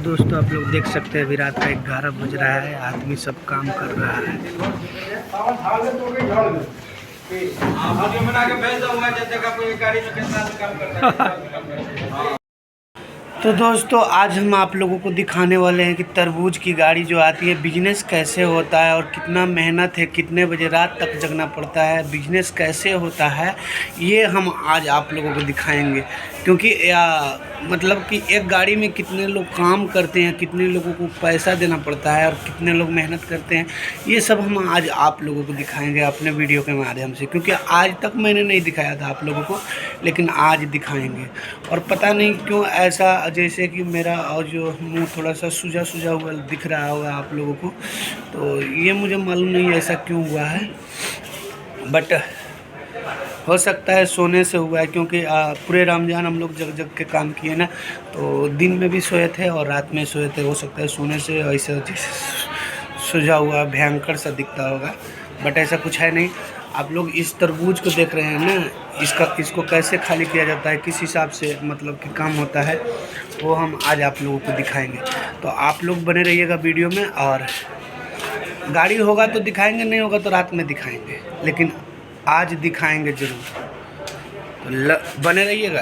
दोस्तों आप लोग देख सकते हैं अभी रात का 11 बज रहा है। आदमी सब काम कर रहा है। तो दोस्तों आज हम आप लोगों को दिखाने वाले हैं कि तरबूज की गाड़ी जो आती है बिजनेस कैसे होता है और कितना मेहनत है, कितने बजे रात तक जगना पड़ता है, बिजनेस कैसे होता है, ये हम आज आप लोगों को दिखाएंगे। क्योंकि मतलब कि एक गाड़ी में कितने लोग काम करते हैं, कितने लोगों को पैसा देना पड़ता है और कितने लोग मेहनत करते हैं, ये सब हम आज आप लोगों को दिखाएंगे अपने वीडियो के माध्यम से। क्योंकि आज तक मैंने नहीं दिखाया था आप लोगों को, लेकिन आज दिखाएंगे। और पता नहीं क्यों ऐसा, जैसे कि मेरा और जो मुंह थोड़ा सा सूजा सूजा हुआ दिख रहा होगा आप लोगों को, तो ये मुझे मालूम नहीं ऐसा क्यों हुआ है, बट हो सकता है सोने से हुआ है। क्योंकि पूरे रमज़ान हम लोग जग जग के काम किए ना, तो दिन में भी सोए थे और रात में सोए थे। हो सकता है सोने से ऐसा सूजा हुआ भयंकर सा दिखता होगा, बट ऐसा कुछ है नहीं। आप लोग इस तरबूज को देख रहे हैं ना, इसको कैसे खाली किया जाता है, किस हिसाब से मतलब कि काम होता है, वो हम आज आप लोगों को दिखाएंगे। तो आप लोग बने रहिएगा वीडियो में, और गाड़ी होगा तो दिखाएंगे, नहीं होगा तो रात में दिखाएंगे, लेकिन आज दिखाएंगे ज़रूर। तो बने रहिएगा।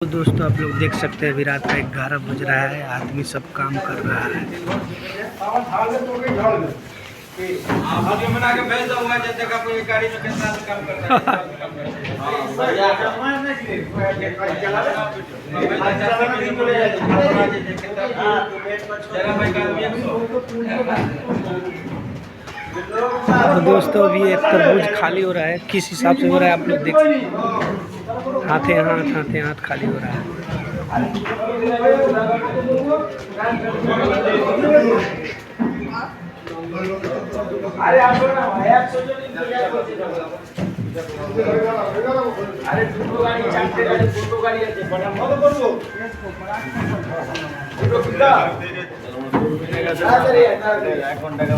तो दोस्तों आप लोग देख सकते हैं अभी रात का 11 बज रहा है। आदमी सब काम कर रहा है। तो दोस्तों अभी एक तरबूज खाली हो रहा है। किस हिसाब से हो रहा है आप लोग देख, हाथे हाथ खाली हो रहा है। এখন টাকা